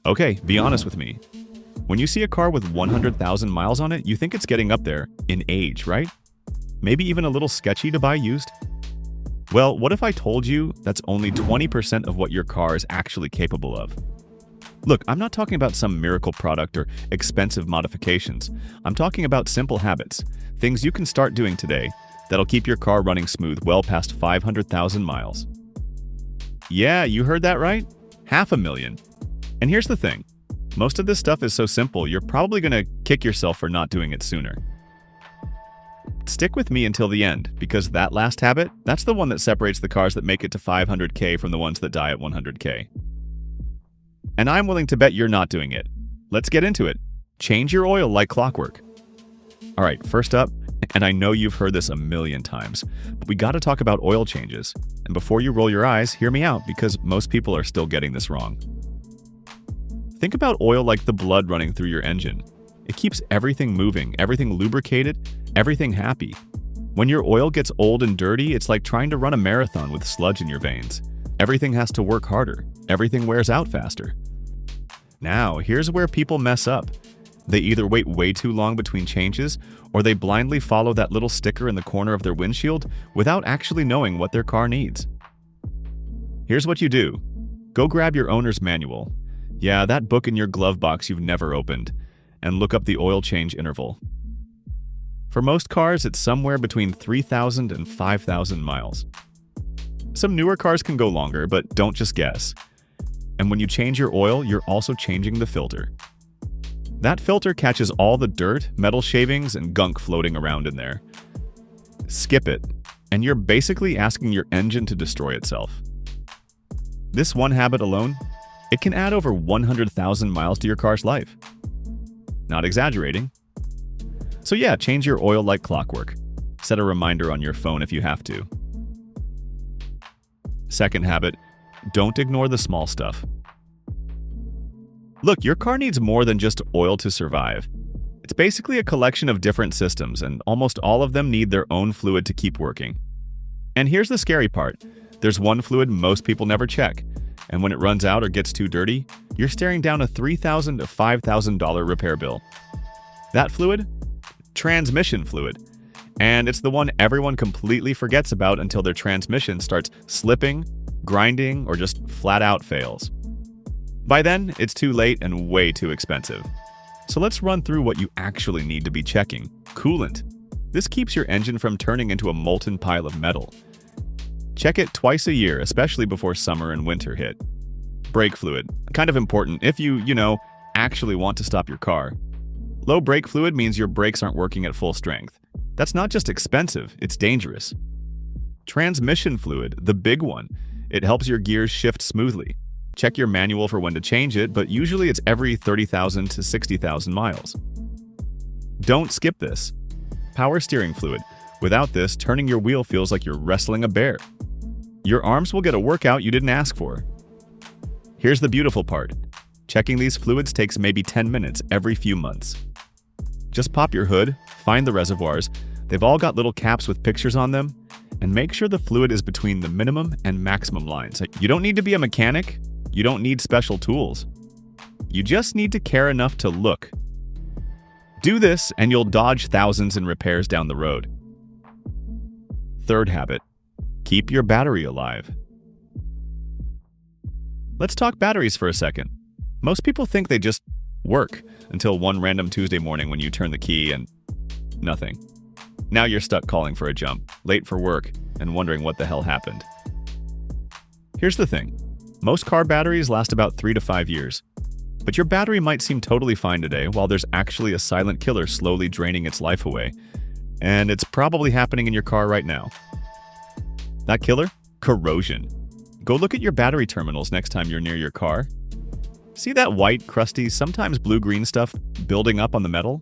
Okay, be honest with me. When you see a car with 100,000 miles on it, you think it's getting up there in age, right? Maybe even a little sketchy to buy used? Well, what if I told you that's only 20% of what your car is actually capable of? Look, I'm not talking about some miracle product or expensive modifications. I'm talking about simple habits, things you can start doing today that'll keep your car running smooth well past 500,000 miles. Yeah, you heard that right? 500,000. And here's the thing. Most of this stuff is so simple, you're probably going to kick yourself for not doing it sooner. Stick with me until the end, because that last habit, that's the one that separates the cars that make it to 500K from the ones that die at 100K. And I'm willing to bet you're not doing it. Let's get into it. Change your oil like clockwork. All right, first up, and I know you've heard this a million times, but we got to talk about oil changes. And before you roll your eyes, hear me out, because most people are still getting this wrong. Think about oil like the blood running through your engine. It keeps everything moving, everything lubricated, everything happy. When your oil gets old and dirty, it's like trying to run a marathon with sludge in your veins. Everything has to work harder. Everything wears out faster. Now, here's where people mess up. They either wait way too long between changes, or they blindly follow that little sticker in the corner of their windshield without actually knowing what their car needs. Here's what you do. Go grab your owner's manual. Yeah, that book in your glove box you've never opened, and look up the oil change interval. For most cars, it's somewhere between 3,000 and 5,000 miles. Some newer cars can go longer, but don't just guess. And when you change your oil, you're also changing the filter. That filter catches all the dirt, metal shavings, and gunk floating around in there. Skip it, and you're basically asking your engine to destroy itself. This one habit alone, it can add over 100,000 miles to your car's life. Not exaggerating. So yeah, change your oil like clockwork. Set a reminder on your phone if you have to. Second habit, don't ignore the small stuff. Look, your car needs more than just oil to survive. It's basically a collection of different systems, and almost all of them need their own fluid to keep working. And here's the scary part. There's one fluid most people never check, and when it runs out or gets too dirty, you're staring down a $3,000 to $5,000 repair bill. That fluid? Transmission fluid. And it's the one everyone completely forgets about until their transmission starts slipping, grinding, or just flat out fails. By then, it's too late and way too expensive. So let's run through what you actually need to be checking. Coolant. This keeps your engine from turning into a molten pile of metal. Check it twice a year, especially before summer and winter hit. Brake fluid. Kind of important if you actually want to stop your car. Low brake fluid means your brakes aren't working at full strength. That's not just expensive, it's dangerous. Transmission fluid, the big one. It helps your gears shift smoothly. Check your manual for when to change it, but usually it's every 30,000 to 60,000 miles. Don't skip this. Power steering fluid. Without this, turning your wheel feels like you're wrestling a bear. Your arms will get a workout you didn't ask for. Here's the beautiful part. Checking these fluids takes maybe 10 minutes every few months. Just pop your hood, find the reservoirs, they've all got little caps with pictures on them, and make sure the fluid is between the minimum and maximum lines. You don't need to be a mechanic, you don't need special tools. You just need to care enough to look. Do this and you'll dodge thousands in repairs down the road. Third habit, keep your battery alive. Let's talk batteries for a second. Most people think they just work until one random Tuesday morning when you turn the key and nothing. Now you're stuck calling for a jump, late for work, and wondering what the hell happened. Here's the thing. Most car batteries last about 3 to 5 years. But your battery might seem totally fine today while there's actually a silent killer slowly draining its life away. And it's probably happening in your car right now. That killer? Corrosion. Go look at your battery terminals next time you're near your car. See that white, crusty, sometimes blue-green stuff building up on the metal?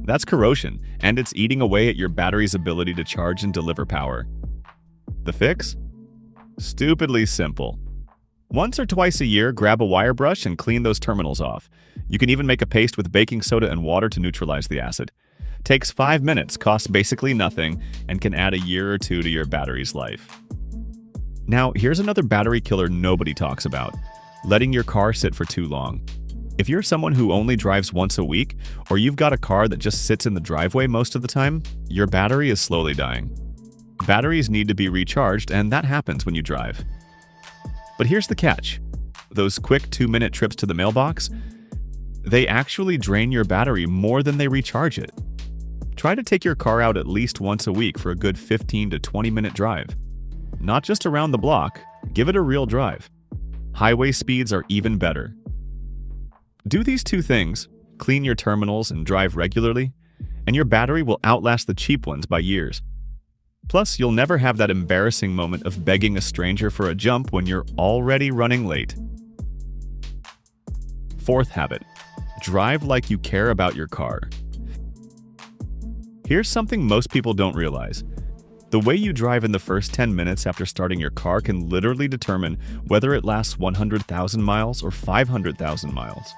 That's corrosion, and it's eating away at your battery's ability to charge and deliver power. The fix? Stupidly simple. Once or twice a year, grab a wire brush and clean those terminals off. You can even make a paste with baking soda and water to neutralize the acid. Takes 5 minutes, costs basically nothing, and can add a year or two to your battery's life. Now, here's another battery killer nobody talks about. Letting your car sit for too long. If you're someone who only drives once a week, or you've got a car that just sits in the driveway most of the time, your battery is slowly dying. Batteries need to be recharged, and that happens when you drive. But here's the catch. Those quick 2-minute trips to the mailbox, they actually drain your battery more than they recharge it. Try to take your car out at least once a week for a good 15 to 20-minute drive. Not just around the block, give it a real drive. Highway speeds are even better. Do these two things, clean your terminals and drive regularly, and your battery will outlast the cheap ones by years. Plus, you'll never have that embarrassing moment of begging a stranger for a jump when you're already running late. Fourth habit, drive like you care about your car. Here's something most people don't realize. The way you drive in the first 10 minutes after starting your car can literally determine whether it lasts 100,000 miles or 500,000 miles.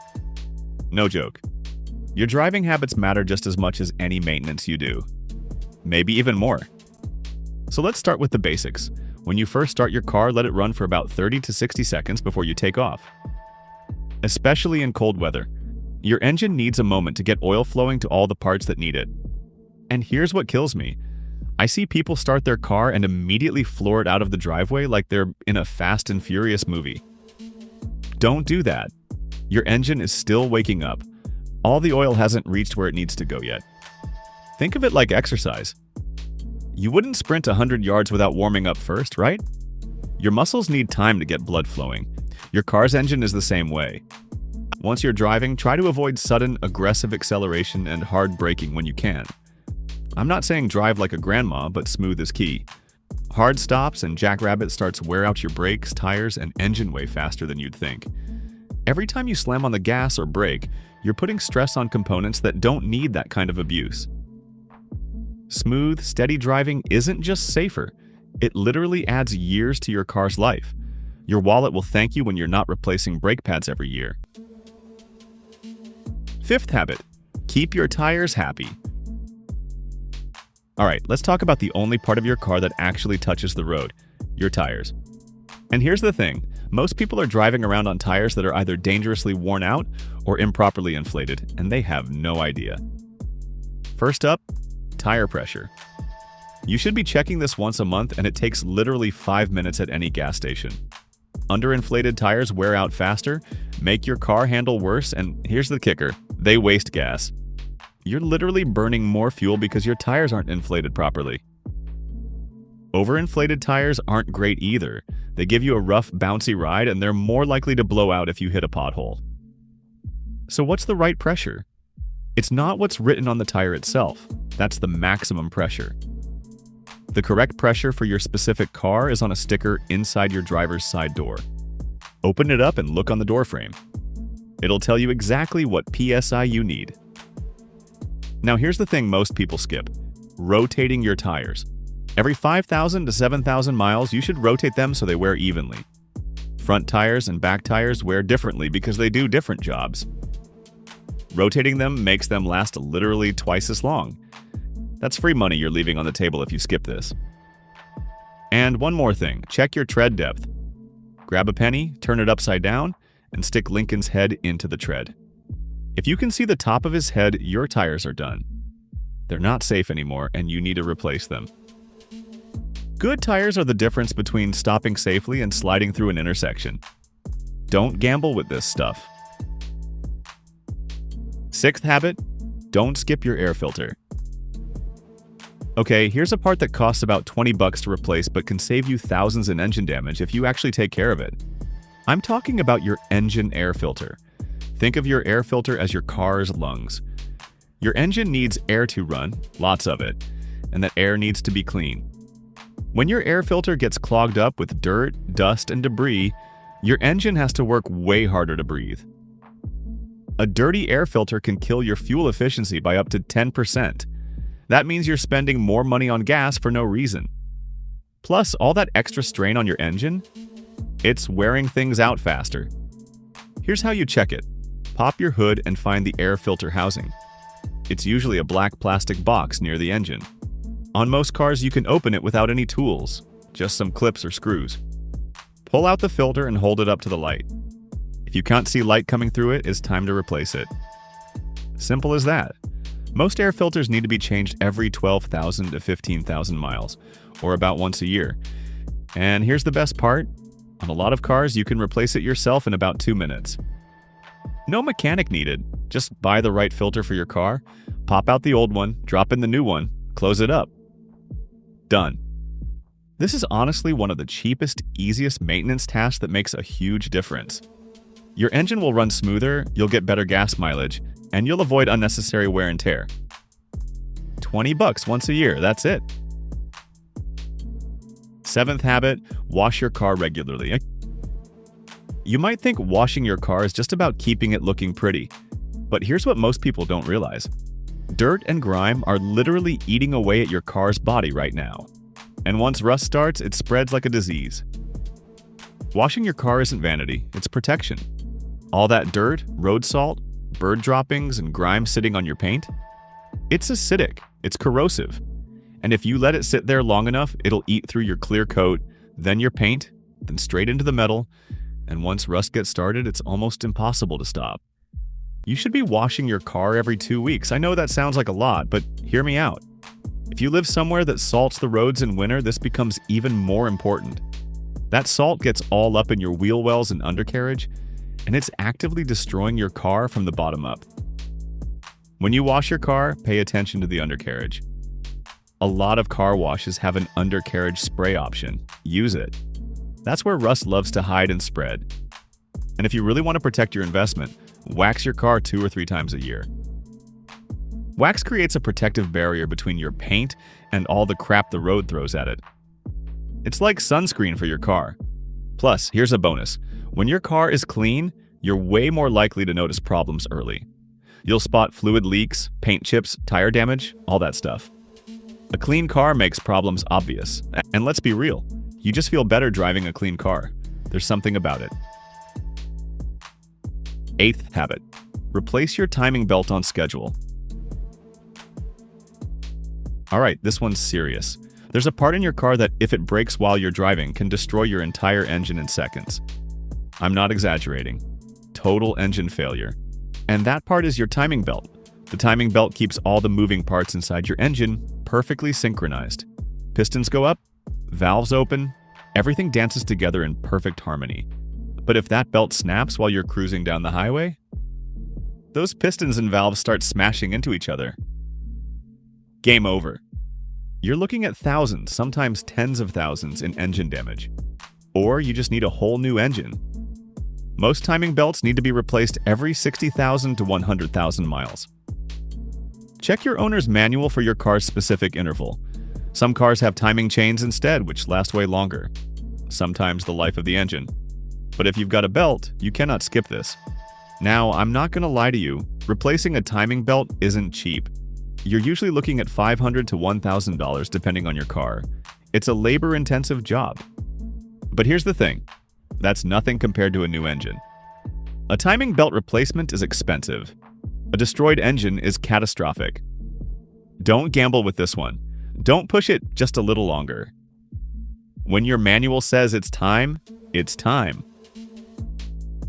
No joke. Your driving habits matter just as much as any maintenance you do. Maybe even more. So let's start with the basics. When you first start your car, let it run for about 30 to 60 seconds before you take off. Especially in cold weather, your engine needs a moment to get oil flowing to all the parts that need it. And here's what kills me. I see people start their car and immediately floor it out of the driveway like they're in a Fast and Furious movie. Don't do that. Your engine is still waking up. All the oil hasn't reached where it needs to go yet. Think of it like exercise. You wouldn't sprint 100 yards without warming up first, right? Your muscles need time to get blood flowing. Your car's engine is the same way. Once you're driving, try to avoid sudden, aggressive acceleration and hard braking when you can. I'm not saying drive like a grandma, but smooth is key. Hard stops and jackrabbit starts wear out your brakes, tires, and engine way faster than you'd think. Every time you slam on the gas or brake, you're putting stress on components that don't need that kind of abuse. Smooth, steady driving isn't just safer, it literally adds years to your car's life. Your wallet will thank you when you're not replacing brake pads every year. Fifth habit, keep your tires happy. Alright, let's talk about the only part of your car that actually touches the road, your tires. And here's the thing, most people are driving around on tires that are either dangerously worn out or improperly inflated, and they have no idea. First up, tire pressure. You should be checking this once a month, and it takes literally 5 minutes at any gas station. Underinflated tires wear out faster, make your car handle worse, and here's the kicker, they waste gas. You're literally burning more fuel because your tires aren't inflated properly. Overinflated tires aren't great either. They give you a rough, bouncy ride, and they're more likely to blow out if you hit a pothole. So what's the right pressure? It's not what's written on the tire itself. That's the maximum pressure. The correct pressure for your specific car is on a sticker inside your driver's side door. Open it up and look on the door frame. It'll tell you exactly what PSI you need. Now here's the thing most people skip. Rotating your tires. Every 5,000 to 7,000 miles, you should rotate them so they wear evenly. Front tires and back tires wear differently because they do different jobs. Rotating them makes them last literally twice as long. That's free money you're leaving on the table if you skip this. And one more thing, check your tread depth. Grab a penny, turn it upside down, and stick Lincoln's head into the tread. If you can see the top of his head, your tires are done. They're not safe anymore, and you need to replace them. Good tires are the difference between stopping safely and sliding through an intersection. Don't gamble with this stuff. Sixth habit, don't skip your air filter. Okay, here's a part that costs about $20 to replace but can save you thousands in engine damage if you actually take care of it. I'm talking about your engine air filter. Think of your air filter as your car's lungs. Your engine needs air to run, lots of it, and that air needs to be clean. When your air filter gets clogged up with dirt, dust, and debris, your engine has to work way harder to breathe. A dirty air filter can kill your fuel efficiency by up to 10%. That means you're spending more money on gas for no reason. Plus, all that extra strain on your engine, it's wearing things out faster. Here's how you check it. Pop your hood and find the air filter housing. It's usually a black plastic box near the engine. On most cars, you can open it without any tools, just some clips or screws. Pull out the filter and hold it up to the light. If If you can't see light coming through it, it's time to replace it. Simple as that. Most air filters need to be changed every 12,000 to 15,000 miles, or about once a year. And here's the best part. On a lot of cars, you can replace it yourself in about 2 minutes. No mechanic needed. Just buy the right filter for your car, pop out the old one, drop in the new one, close it up. Done. This is honestly one of the cheapest, easiest maintenance tasks that makes a huge difference. Your engine will run smoother, you'll get better gas mileage, and you'll avoid unnecessary wear and tear. $20 once a year, that's it. 7th habit, wash your car regularly. You might think washing your car is just about keeping it looking pretty, but here's what most people don't realize. Dirt and grime are literally eating away at your car's body right now. And once rust starts, it spreads like a disease. Washing your car isn't vanity, it's protection. All that dirt, road salt, bird droppings, and grime sitting on your paint? It's acidic, it's corrosive. And if you let it sit there long enough, it'll eat through your clear coat, then your paint, then straight into the metal, and once rust gets started, it's almost impossible to stop. You should be washing your car every 2 weeks. I know that sounds like a lot, but hear me out. If you live somewhere that salts the roads in winter, this becomes even more important. That salt gets all up in your wheel wells and undercarriage, and it's actively destroying your car from the bottom up. When you wash your car, pay attention to the undercarriage. A lot of car washes have an undercarriage spray option. Use it. That's where rust loves to hide and spread. And if you really want to protect your investment, wax your car 2 or 3 times a year. Wax creates a protective barrier between your paint and all the crap the road throws at it. It's like sunscreen for your car. Plus, here's a bonus. When your car is clean, you're way more likely to notice problems early. You'll spot fluid leaks, paint chips, tire damage, all that stuff. A clean car makes problems obvious. And let's be real, you just feel better driving a clean car. There's something about it. 8th habit. Replace your timing belt on schedule. Alright, this one's serious. There's a part in your car that, if it breaks while you're driving, can destroy your entire engine in seconds. I'm not exaggerating. Total engine failure. And that part is your timing belt. The timing belt keeps all the moving parts inside your engine perfectly synchronized. Pistons go up, valves open, everything dances together in perfect harmony. But if that belt snaps while you're cruising down the highway, those pistons and valves start smashing into each other. Game over. You're looking at thousands, sometimes tens of thousands in engine damage. Or you just need a whole new engine. Most timing belts need to be replaced every 60,000 to 100,000 miles. Check your owner's manual for your car's specific interval. Some cars have timing chains instead, which last way longer. Sometimes the life of the engine. But if you've got a belt, you cannot skip this. Now, I'm not going to lie to you, replacing a timing belt isn't cheap. You're usually looking at $500 to $1,000 depending on your car. It's a labor-intensive job. But here's the thing, that's nothing compared to a new engine. A timing belt replacement is expensive. A destroyed engine is catastrophic. Don't gamble with this one. Don't push it just a little longer. When your manual says it's time, it's time.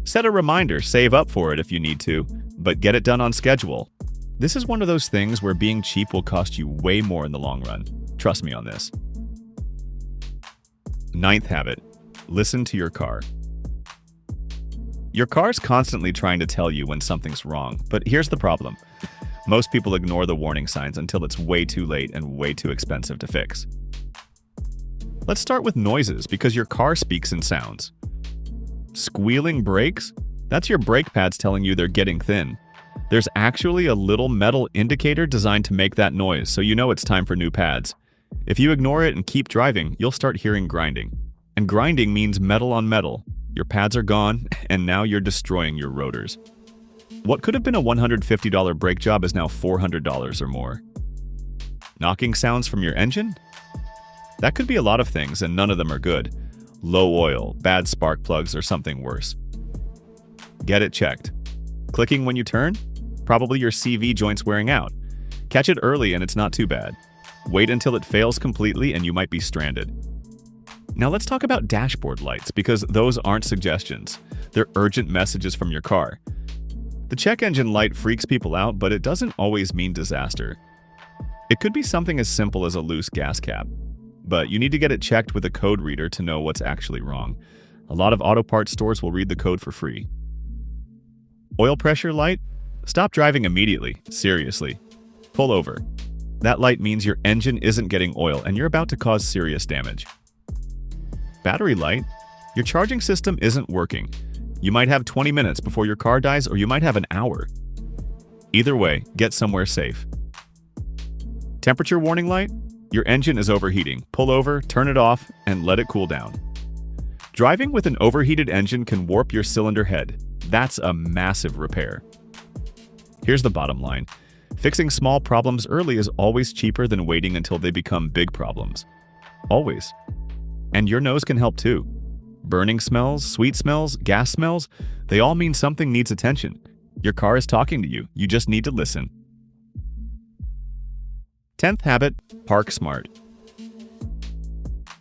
Set a reminder, save up for it if you need to, but get it done on schedule. This is one of those things where being cheap will cost you way more in the long run. Trust me on this. 9th habit. Listen to your car. Your car's constantly trying to tell you when something's wrong, but here's the problem. Most people ignore the warning signs until it's way too late and way too expensive to fix. Let's start with noises, because your car speaks in sounds. Squealing brakes? That's your brake pads telling you they're getting thin. There's actually a little metal indicator designed to make that noise, so you know it's time for new pads. If you ignore it and keep driving, you'll start hearing grinding. And grinding means metal on metal. Your pads are gone, and now you're destroying your rotors. What could have been a $150 brake job is now $400 or more. Knocking sounds from your engine? That could be a lot of things, and none of them are good. Low oil, bad spark plugs, or something worse. Get it checked. Clicking when you turn? Probably your CV joint's wearing out. Catch it early and it's not too bad. Wait until it fails completely and you might be stranded. Now let's talk about dashboard lights, because those aren't suggestions. They're urgent messages from your car. The check engine light freaks people out, but it doesn't always mean disaster. It could be something as simple as a loose gas cap, but you need to get it checked with a code reader to know what's actually wrong. A lot of auto parts stores will read the code for free. Oil pressure light? Stop driving immediately. Seriously. Pull over. That light means your engine isn't getting oil and you're about to cause serious damage. Battery light? Your charging system isn't working. You might have 20 minutes before your car dies, or you might have an hour. Either way, get somewhere safe. Temperature warning light? Your engine is overheating. Pull over, turn it off, and let it cool down. Driving with an overheated engine can warp your cylinder head. That's a massive repair. Here's the bottom line. Fixing small problems early is always cheaper than waiting until they become big problems. Always. And your nose can help too. Burning smells, sweet smells, gas smells, they all mean something needs attention. Your car is talking to you. You just need to listen. 10th habit, park smart.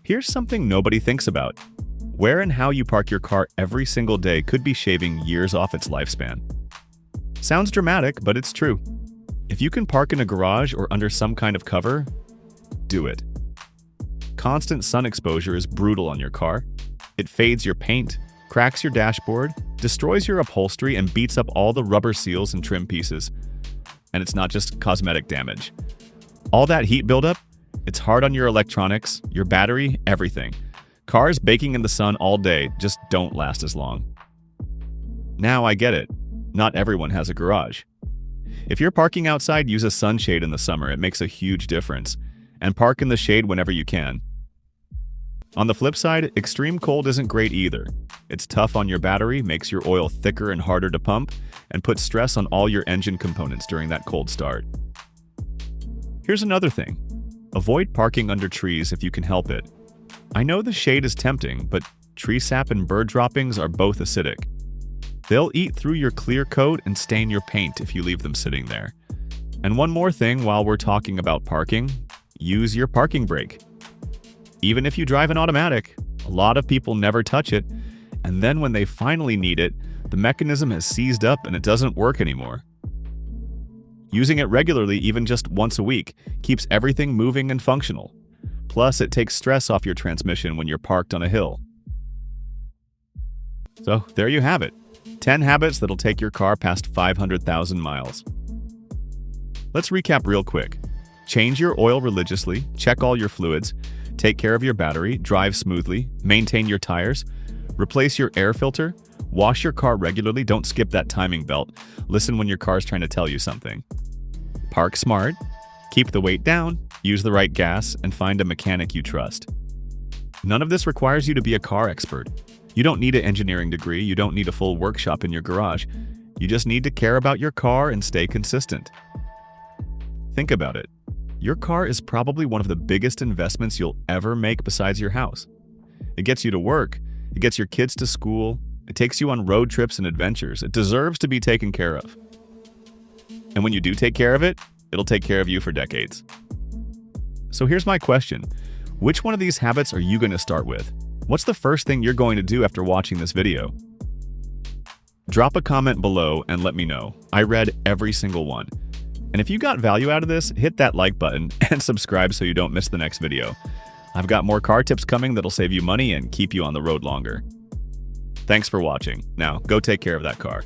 Here's something nobody thinks about. Where and how you park your car every single day could be shaving years off its lifespan. Sounds dramatic, but it's true. If you can park in a garage or under some kind of cover, do it. Constant sun exposure is brutal on your car. It fades your paint, cracks your dashboard, destroys your upholstery, and beats up all the rubber seals and trim pieces. And it's not just cosmetic damage. All that heat buildup, it's hard on your electronics, your battery, everything. Cars baking in the sun all day just don't last as long. Now I get it. Not everyone has a garage. If you're parking outside, use a sunshade in the summer. It makes a huge difference. And park in the shade whenever you can. On the flip side, extreme cold isn't great either. It's tough on your battery, makes your oil thicker and harder to pump, and puts stress on all your engine components during that cold start. Here's another thing. Avoid parking under trees if you can help it. I know the shade is tempting, but tree sap and bird droppings are both acidic. They'll eat through your clear coat and stain your paint if you leave them sitting there. And one more thing while we're talking about parking, use your parking brake. Even if you drive an automatic, a lot of people never touch it, and then when they finally need it, the mechanism has seized up and it doesn't work anymore. Using it regularly, even just once a week, keeps everything moving and functional. Plus, it takes stress off your transmission when you're parked on a hill. So, there you have it. 10 habits that'll take your car past 500,000 miles. Let's recap real quick. Change your oil religiously, check all your fluids, take care of your battery, drive smoothly, maintain your tires, replace your air filter, wash your car regularly, don't skip that timing belt, listen when your car's trying to tell you something. Park smart, keep the weight down, use the right gas, and find a mechanic you trust. None of this requires you to be a car expert. You don't need an engineering degree, you don't need a full workshop in your garage. You just need to care about your car and stay consistent. Think about it. Your car is probably one of the biggest investments you'll ever make besides your house. It gets you to work, it gets your kids to school, it takes you on road trips and adventures. It deserves to be taken care of. And when you do take care of it, it'll take care of you for decades. So here's my question. Which one of these habits are you going to start with? What's the first thing you're going to do after watching this video? Drop a comment below and let me know. I read every single one. And if you got value out of this, hit that like button and subscribe so you don't miss the next video. I've got more car tips coming that'll save you money and keep you on the road longer. Thanks for watching. Now, go take care of that car.